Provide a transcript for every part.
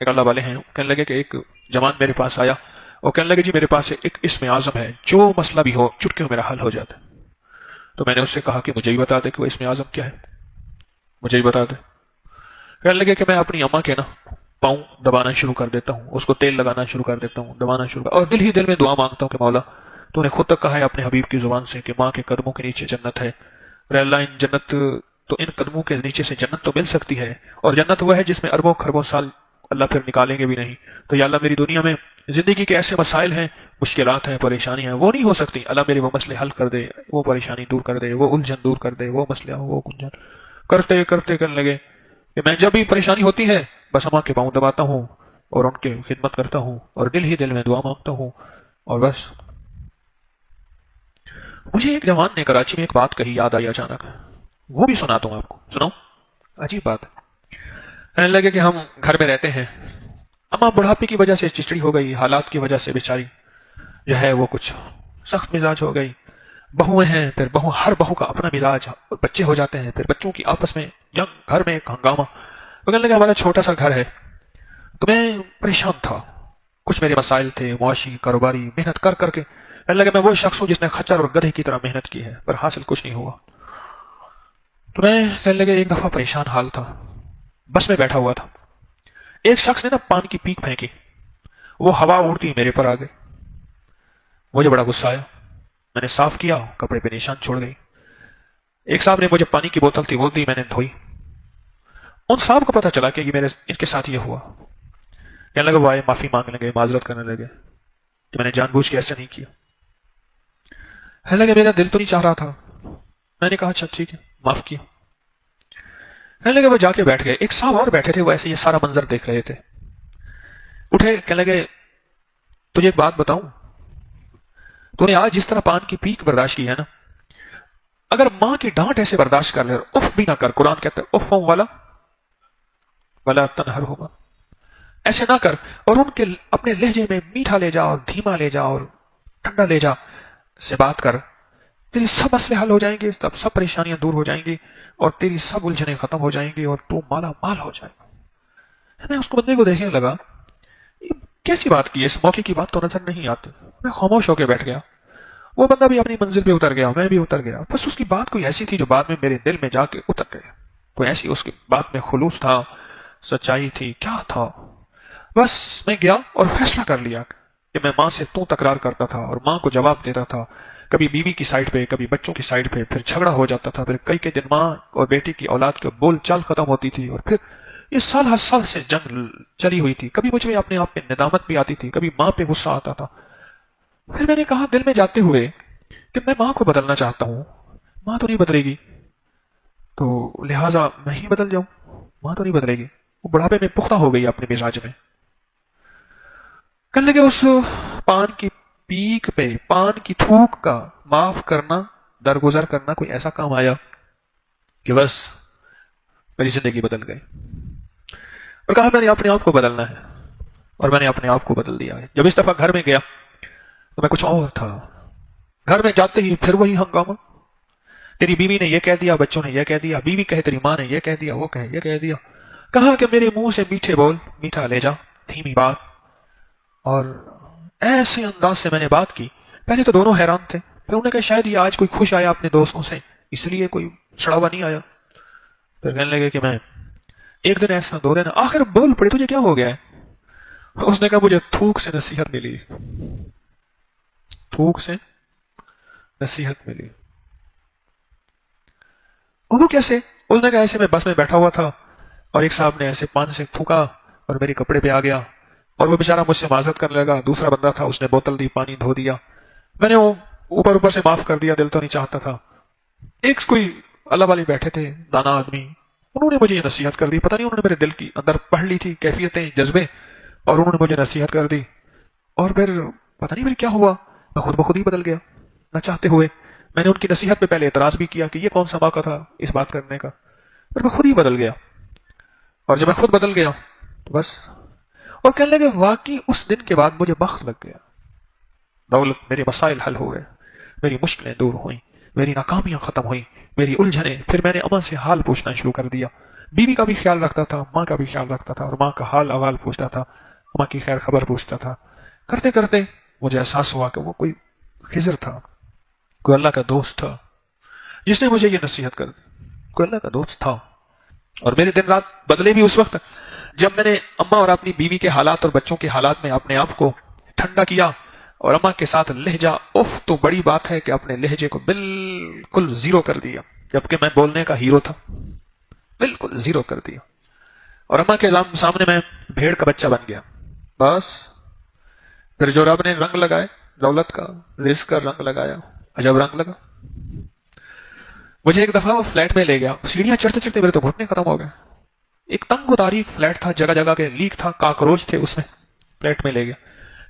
ایک اللہ والے ہیں، کہنے لگے کہ ایک جوان میرے پاس آیا اور کہنے لگے جی میرے پاس ایک اسم اعظم ہے، جو مسئلہ بھی ہو چٹکیوں میرا حل ہو جاتا ہے۔ تو میں نے اس سے کہا کہ مجھے ہی بتا دے کہ وہ اسم اعظم کیا ہے، مجھے ہی بتا دے۔ کہنے لگے کہ میں اپنی اماں کے نا پاؤں دبانا شروع کر دیتا ہوں، اس کو تیل لگانا شروع کر دیتا ہوں، دبانا شروع اور دل ہی دل میں دعا مانگتا ہوں کہ مولا تو نے خود تک کہا ہے اپنے حبیب کی زبان سے کہ ماں کے قدموں کے نیچے جنت ہے، اے اللہ ان جنت تو ان قدموں کے نیچے سے جنت تو مل سکتی ہے، اور جنت وہ ہے جس میں اربوں خربوں سال اللہ پھر نکالیں گے بھی نہیں۔ تو یا اللہ میری دنیا میں زندگی کے ایسے مسائل ہیں، مشکلات ہیں، پریشانیاں ہیں، وہ نہیں ہو سکتی، اللہ میرے وہ مسئلے حل کر دے، وہ پریشانی دور کر دے، وہ الجھن دور کر دے، وہ مسئلہ وہ الجھن کرتے کرتے کرنے لگے کہ میں جب بھی پریشانی ہوتی ہے بس اماں کے پاؤں دباتا ہوں اور ان کی خدمت کرتا ہوں اور دل ہی دل میں دعا مانگتا ہوں، اور بس۔ مجھے ایک جوان نے کراچی میں ایک بات کہی، یاد آئی اچانک، وہ بھی سناتا ہوں آپ کو، سناؤ، عجیب بات ہے۔ کہنے لگے کہ ہم گھر میں رہتے ہیں، اماں بڑھاپے کی وجہ سے چچڑی ہو گئی، حالات کی وجہ سے بیچاری جو ہے وہ کچھ سخت مزاج ہو گئی، بہویں ہیں، پھر ہر بہو کا اپنا مزاج، بچے ہو جاتے ہیں، پھر بچوں کی آپس میں جنگ، گھر میں ایک ہنگامہ۔ تو کہنے لگے ہمارا چھوٹا سا گھر ہے، تو میں پریشان تھا، کچھ میرے مسائل تھے معاشی کاروباری، محنت کر کر کے کہنے لگے میں وہ شخص ہوں جس نے خچر اور گدھے کی طرح محنت کی ہے پر حاصل کچھ نہیں ہوا۔ تو میں کہنے لگے ایک دفعہ پریشان حال تھا، بس میں بیٹھا ہوا تھا، ایک شخص نے نا پان کی پیک پھینکی، وہ ہوا اڑتی میرے پر آ گئی، مجھے بڑا غصہ آیا، میں نے صاف کیا، کپڑے پہ نشان چھوڑ گئی۔ ایک صاحب نے مجھے پانی کی بوتل تھی وہ دی، میں نے دھوئی، ان صاحب کو پتا چلا کہ یہ میرے ان کے ساتھ یہ ہوا، کہنے لگے وہ آئے، معافی مانگنے لگے، معذرت کرنے لگے کہ میں نے جان بوجھ کے ایسا نہیں کیا۔ کہنے لگے میرا دل تو نہیں چاہ رہا تھا، میں نے کہا اچھا ٹھیک ہے، معاف کیا۔ کہنے لگے وہ جا کے بیٹھ گئے، ایک صاحب اور بیٹھے تھے، وہ ایسے یہ سارا منظر دیکھ رہے تھے، اٹھے، کہنے لگے تجھے ایک بات بتاؤں، تو نے آج جس طرح پان کی پیک برداشت کی ہے نا، اگر ماں کی ڈانٹ ایسے برداشت کر لے، اف بھی نہ کر، قرآن کہتا ہے اف والا ولا تنہرہما، ایسے نہ کر، اور ان کے اپنے لہجے میں میٹھا لے جا اور دھیما لے جا اور ٹھنڈا لے جا سے بات کر، تیری سب مسئلے حل ہو جائیں گے، تب سب پریشانیاں دور ہو جائیں گی اور تیری سب الجھنیں ختم ہو جائیں گی اور تو مالا مال ہو جائے گا۔ میں اس کو بندے کو دیکھنے لگا، یہ کیسی بات کی، اس موقع کی بات تو نظر نہیں آتی، میں خاموش ہو کے بیٹھ گیا۔ وہ بندہ بھی اپنی منزل پہ اتر گیا، میں بھی اتر گیا، بس اس کی بات کوئی ایسی تھی جو بعد میں میرے دل میں جا کے اتر گئی، کوئی ایسی اس کی بات میں خلوص تھا، سچائی تھی، کیا تھا۔ بس میں گیا اور فیصلہ کر لیا کہ میں ماں سے تو تکرار کرتا تھا اور ماں کو جواب دیتا تھا، کبھی بیوی کی سائڈ پہ، کبھی بچوں کی سائڈ پہ، پھر جھگڑا ہو جاتا تھا، پھر کئی دن ماں اور بیٹی کی اولاد کے بول چال ختم ہوتی تھی، اور پھر یہ سال ہر سال سے جنگ چلی ہوئی تھی، کبھی مجھے اپنے آپ پہ ندامت بھی آتی تھی، کبھی ماں پہ غصہ آتا تھا۔ پھر میں نے کہا دل میں جاتے ہوئے کہ میں ماں کو بدلنا چاہتا ہوں، ماں تو نہیں بدلے گی، تو لہٰذا میں ہی بدل جاؤں، ماں تو نہیں بدلے گی، وہ بڑھاپے میں پختہ ہو گئی اپنے مزاج میں۔ کہنے لگے اس پان کی پیک پہ، پان کی تھوک کا معاف کرنا، درگزر کرنا کوئی ایسا کام آیا کہ بس میری زندگی بدل گئی، اور کہا میں نے اپنے آپ کو بدلنا ہے، اور میں نے اپنے آپ کو بدل دیا ہے۔ جب اس دفعہ گھر میں گیا تو میں کچھ اور تھا، گھر میں جاتے ہی پھر وہی ہنگامہ، تیری بیوی نے یہ کہہ دیا، بچوں نے یہ کہہ دیا، بیوی کہے تیری ماں نے یہ کہہ دیا، وہ کہے یہ کہہ دیا، کہا کہ میرے منہ سے میٹھے بول، میٹھا لے جا، دھیمی بات، اور ایسے انداز سے میں نے بات کی، پہلے تو دونوں حیران تھے، پھر انہوں نے کہا شاید یہ آج کوئی خوش آیا اپنے دوستوں سے اس لیے کوئی چڑھا ہوا نہیں آیا۔ پھر کہنے لگے کہ میں ایک دن ایسا، دو دن، آخر بول پڑے تجھے کیا ہو گیا ہے؟ اس نے کہا مجھے تھوک سے نصیحت ملی، تھوک سے نصیحت ملی۔ وہ کیسے؟ اس نے کہا ایسے میں بس میں بیٹھا ہوا تھا اور ایک صاحب نے ایسے پان سے تھوکا اور میرے کپڑے پہ آ گیا، اور وہ بیچارہ مجھ سے معذرت کرنے لگا، دوسرا بندہ تھا اس نے بوتل دی، پانی دھو دیا، میں نے وہ اوپر سے معاف کر دیا، دل تو نہیں چاہتا تھا۔ ایک کوئی اللہ والے بیٹھے تھے، دانا آدمی، انہوں نے مجھے یہ نصیحت کر دی، پتہ نہیں انہوں نے میرے دل کی اندر پڑھ لی تھی کیفیتیں، جذبے، اور انہوں نے مجھے نصیحت کر دی، اور پھر پتہ نہیں پھر کیا ہوا، میں خود بخود ہی بدل گیا نہ چاہتے ہوئے۔ میں نے ان کی نصیحت پہ پہلے اعتراض بھی کیا کہ یہ کون سا موقع تھا اس بات کرنے کا، پھر میں خود ہی بدل گیا، اور جب میں خود بدل گیا تو بس، اور کہنے لگے واقعی اس دن کے بعد مجھے بخت لگ گیا، دولت، میرے مسائل حل ہو گئے، میری مشکلیں دور ہوئیں، میری ناکامیاں ختم ہوئیں، میری الجھنیں، پھر میں نے اماں سے حال پوچھنا شروع کر دیا، بیوی کا بھی خیال رکھتا تھا، ماں کا بھی خیال رکھتا تھا، اور ماں کا حال احوال پوچھتا تھا، ماں کی خیر خبر پوچھتا تھا۔ کرتے کرتے مجھے احساس ہوا کہ وہ کوئی خضر تھا، کوئی اللہ کا دوست تھا جس نے مجھے یہ نصیحت کر دی، کوئی اللہ کا دوست تھا۔ اور میرے دن رات بدلے بھی اس وقت جب میں نے اماں اور اپنی بیوی کے حالات اور بچوں کے حالات میں اپنے آپ کو ٹھنڈا کیا، اور اماں کے ساتھ لہجہ، اف تو بڑی بات ہے کہ اپنے لہجے کو بالکل زیرو کر دیا، جبکہ میں بولنے کا ہیرو تھا، بالکل زیرو کر دیا۔ اور اماں کے سامنے میں بھیڑ کا بچہ بن گیا۔ بس پھر جو رب نے رنگ لگائے، دولت کا، رزق کا رنگ لگایا، عجب رنگ لگا۔ مجھے ایک دفعہ وہ فلیٹ میں لے گیا، سیڑھیاں چڑھتے چڑھتے میرے تو گھٹنے ختم ہو گئے۔ ایک تنگ و تاریک فلیٹ تھا، جگہ جگہ کے لیک تھا، کاکروچ تھے اس میں۔ فلیٹ میں لے گیا،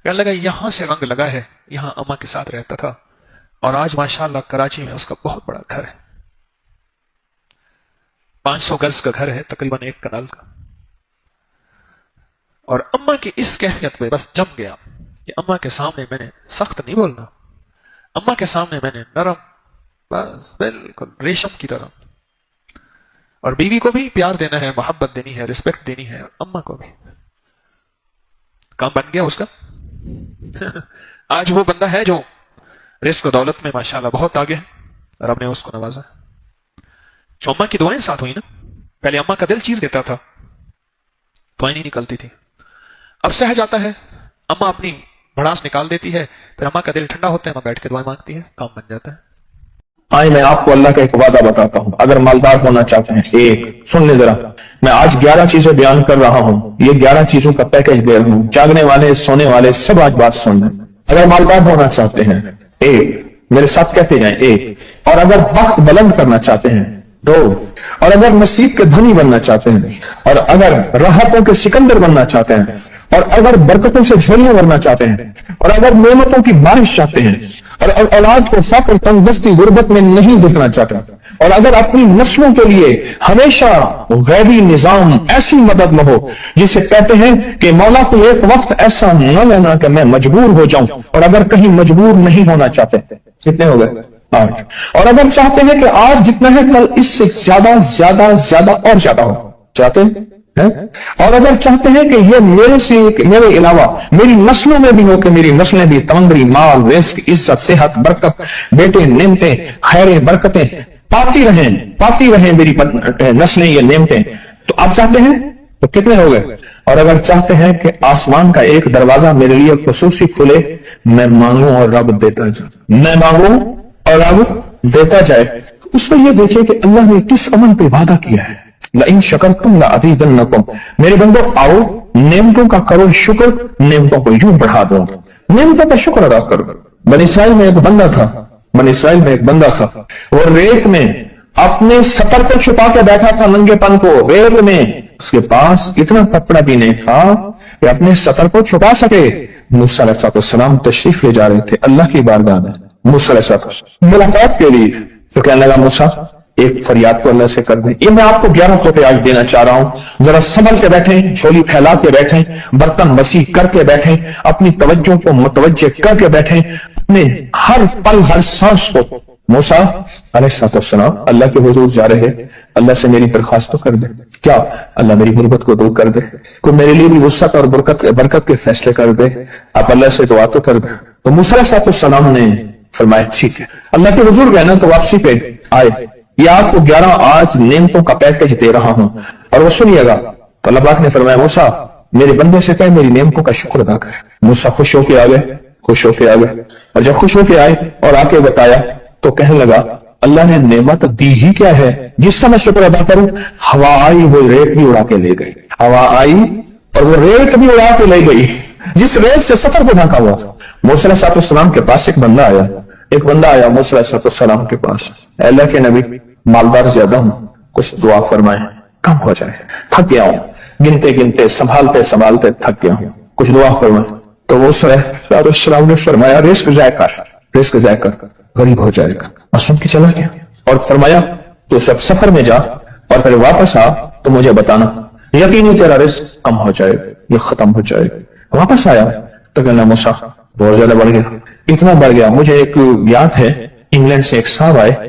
کہنے لگا یہاں سے رنگ لگا ہے، یہاں اماں کے ساتھ رہتا تھا، اور آج ماشاءاللہ کراچی میں اس کا بہت بڑا گھر ہے، 500 گز کا گھر ہے، تقریباً 1 کنال کا۔ اور اماں کی اس کیفیت پہ بس جم گیا کہ اماں کے سامنے میں نے سخت نہیں بولنا، اماں کے سامنے میں نے نرم، بس بالکل ریشم کی طرح۔ اور بیوی کو بھی پیار دینا ہے، محبت دینی ہے، رسپیکٹ دینی ہے، اماں کو بھی۔ کام بن گیا اس کا۔ آج وہ بندہ ہے جو رزق و دولت میں ماشاءاللہ بہت آگے ہے، رب نے اس کو نوازا۔ جو اماں کی دعائیں ساتھ ہوئی نا، پہلے اماں کا دل چیر دیتا تھا، دعائیں نہیں نکلتی تھی، اب سہ جاتا ہے، اماں اپنی بھڑاس نکال دیتی ہے، پھر اماں کا دل ٹھنڈا ہوتا ہے، اماں بیٹھ کے دعائیں مانگتی ہے، کام بن جاتا ہے۔ آئے میں آپ کو اللہ کا ایک وعدہ بتاتا ہوں، اگر مالدار ہونا چاہتے ہیں، ایک سن لیں ذرا، میں آج 11 چیزیں بیان کر رہا ہوں، یہ 11 چیزوں کا پیکج دے رہا ہوں، جاگنے والے سونے والے سب آج بات سن لیں۔ اگر مالدار ہونا چاہتے ہیں، ایک، میرے ساتھ کہتے جائیں، ایک، اور اگر وقت بلند کرنا چاہتے ہیں، 2، اور اگر نصیب کے دھنی بننا چاہتے ہیں، اور اگر راحتوں کے سکندر بننا چاہتے ہیں، اور اگر برکتوں سے جھولیاں بھرنا چاہتے ہیں، اور اگر نعمتوں کی بارش چاہتے ہیں، اور اولاد کو فقر، تنگدستی، غربت میں نہیں دیکھنا چاہتا، اور اگر اپنی نسلوں کے لیے ہمیشہ غیبی نظام ایسی مدد نہ ہو جسے کہتے ہیں کہ مولا کو ایک وقت ایسا نہ لینا کہ میں مجبور ہو جاؤں، اور اگر کہیں مجبور نہیں ہونا چاہتے، کتنے ہو گئے؟ 8، اور اگر چاہتے ہیں کہ آج جتنا ہے کل اس سے زیادہ زیادہ زیادہ اور زیادہ ہو، چاہتے ہیں؟ اور اگر چاہتے ہیں کہ یہ میرے علاوہ میری نسلوں میں بھی ہو، کہ میری نسلیں بھی تمنگری، مال، رزق، عزت، صحت، برکت، بیٹے، نعمتیں، خیریں، برکتیں پاتی رہیں میری نسلیں، یہ نعمتیں، تو آپ چاہتے ہیں تو کتنے ہو گئے؟ اور اگر چاہتے ہیں کہ آسمان کا ایک دروازہ میرے لیے خصوصی کھلے، میں مانگوں اور رب دیتا جائے، میں مانگوں اور رب دیتا جائے، اس میں یہ دیکھیں کہ اللہ نے کس عمل پہ وعدہ کیا ہے۔ لَإِن شَكَرْتُمْ لَأَزِيدَنَّكُمْ، میرے بندو آؤ نعمتوں کا کرو شکر، نعمتوں کو یوں بڑھا دو، نعمتوں کا شکر ادا کرو۔ بنی اسرائیل میں ایک بندہ تھا، وہ ریت میں اپنے سطر کو چھپا کے بیٹھا تھا، ننگے پن کو، ریت میں اس کے پاس اتنا کپڑا بھی نہیں تھا کہ اپنے سطر کو چھپا سکے۔ موسیٰ علیہ السلام تشریف لے جا رہے تھے اللہ کی بارگاہ میں، موسیٰ علیہ السلام ملاقات کے لیے، تو کہنے لگا موسیٰ ایک فریاد کو اللہ سے کر دیں۔ یہ میں آپ کو 11 تحفے آج دینا چاہ رہا ہوں، ذرا سنبھل کے بیٹھیں، جھولی پھیلا کے بیٹھیں، برتن وسیع کر کے بیٹھیں، اپنی توجہ کو متوجہ کر کے بیٹھیں، اپنے ہر پل ہر سانس کو۔ موسیٰ علیہ السلام اللہ کے حضور جا رہے، اللہ سے میری درخواست تو کر دے، کیا اللہ میری غربت کو دور کر دے، کوئی میرے لیے بھی وسعت اور برکت کے فیصلے کر دے، آپ اللہ سے دعا تو کر دے۔ تو موسیٰ علیہ السلام نے فرمایا ٹھیک ہے، اللہ کے حضور گئے نا تو واپسی پہ آئے، یہ آپ کو 11 آج نعمتوں کا پیکج دے رہا ہوں، اور وہ سنیے گا۔ تو اللہ پاک نے فرمایا موسیٰ میرے بندے سے کہے میری نعمتوں کا شکر ادا کرے۔ موسیٰ خوش ہو کے آ گئے، اور جب خوش ہو کے آئے اور آ کے بتایا تو کہنے لگا اللہ نے نعمت دی ہی کیا ہے جس کا میں شکر ادا کروں؟ ہوا آئی وہ ریت بھی اڑا کے لے گئی، ہوا آئی اور وہ ریت بھی اڑا کے لے گئی جس ریت سے سفر کو ڈھانکا ہوا تھا۔ موسیٰ علیہ السلام کے پاس ایک بندہ آیا موسیٰ علیہ السلام کے پاس، اے اللہ کے نبی مالدار زیادہ ہوں، کچھ دعا فرمائیں کم ہو جائے، تھک گیا ہوں، گنتے سنبھالتے تھک گیا ہوں، کچھ دعا فرمائیں۔ تو موسیٰ علیہ السلام نے فرمایا رزق ضائع کر، غریب ہو جائے گا، اور سن کے چلا گیا اور فرمایا تو سب سفر میں جا اور پھر واپس آ تو مجھے بتانا، یقینی تیرا رزق کم ہو جائے گا، یہ ختم ہو جائے گا۔ واپس آیا تو کہنا موسیٰ بہت زیادہ بڑھ گیا، اتنا بڑھ گیا، مجھے ایک یاد ہے انگلینڈ سے ایک صاحب آئے،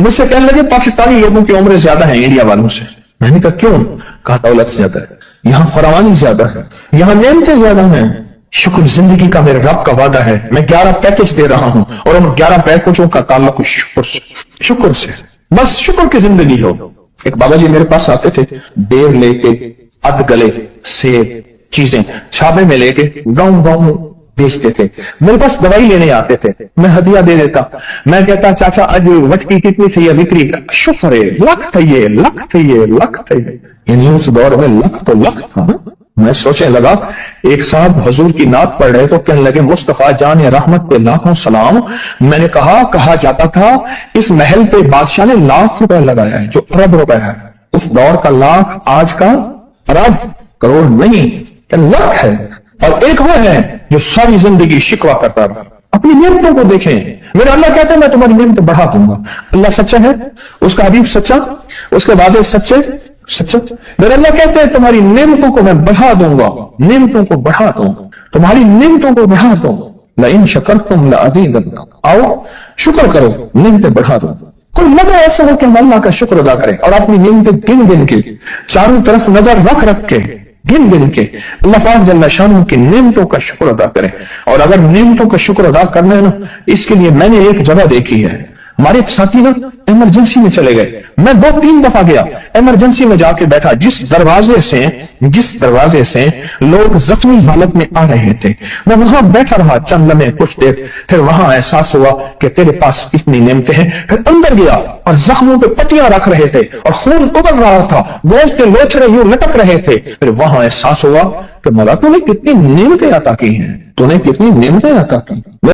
مجھ سے کہنے لگے پاکستانی لوگوں کی عمریں زیادہ ہیں انڈیا والوں سے. میں نے کہا کیوں؟ کہا دولت زیادہ ہے, یہاں فراوانی زیادہ ہے, یہاں نعمتیں زیادہ ہیں. شکر زندگی کا میرے رب کا وعدہ ہے, میں 11 پیکج دے رہا ہوں اور ان 11 پیکجوں کا تعلق شکر سے. بس شکر کی زندگی ہو. ایک بابا جی میرے پاس آتے تھے, دیر لے کے اد گلے سیب چیزیں چھاپے میں لے کے گاؤں گاؤں بیچتے تھے. میرے پاس دوائی لینے آتے تھے, میں ہدیہ دے دیتا. میں کہتا چاچا آج وٹکی کتنی تھی یہ بکری کا؟ شکر ہے, لکھ تھے یہ, لکھ تھے یہ, لکھ تھے یہ. یعنی اس دور میں لکھ تو لکھ تھا. میں سوچنے لگا, ایک صاحب حضور کی نعت پڑھ رہے تو کہنے لگے مصطفیٰ جان رحمت پہ لاکھوں سلام. میں نے کہا جاتا تھا اس محل پہ بادشاہ نے لاکھ روپے لگایا ہے جو ارب روپے ہے. اس دور کا لاکھ آج کا ارب کروڑ نہیں, لاکھ ہے. اور ایک وہ ہے جو ساری زندگی شکوہ کرتا رہا. اپنی نعمتوں کو دیکھیں. میرا اللہ کہتا ہے میں تمہاری نعمتیں بڑھا دوں گا. اللہ سچا ہے, اس کا حبیب سچا, اس کے وعدے سچے سچا. میرا اللہ کہتا ہے تمہاری نعمتوں کو میں بڑھا دوں گا, نعمتوں کو بڑھا دوں, تمہاری نعمتوں کو بڑھا دوں. لئن شکرتم لأزیدنکم, آؤ شکر کرو نعمتیں بڑھا دوں. کوئی لگا ایسا ہو کہ ہم اللہ کا شکر ادا کریں اور اپنی نعمتیں گن گن کے چاروں طرف نظر رکھ کے گن گن کے اللہ پاک جل شانہ کی نعمتوں کا شکر ادا کریں. اور اگر نعمتوں کا شکر ادا کرنا ہے نا, اس کے لیے میں نے ایک جگہ دیکھی ہے. ہمارے ایک ساتھی نا ایمرجنسی میں چلے گئے, میں 2-3 دفعہ گیا ایمرجنسی میں جا کے بیٹھا. جس دروازے سے لوگ زخمی حالت میں آ رہے تھے, میں وہاں بیٹھا رہا چند لمحے کچھ دیر. پھر وہاں احساس ہوا کہ تیرے پاس اتنی نعمتیں ہیں. پھر اندر گیا اور زخموں پہ پٹیاں رکھ رہے تھے اور خون ابل رہا تھا, گوشت کے لوچڑے یوں لٹک رہے تھے. پھر وہاں احساس ہوا کہ مولا تو نے کتنی نعمتیں عطا کی ہیں, تو نے کتنی نعمتیں عطا کی.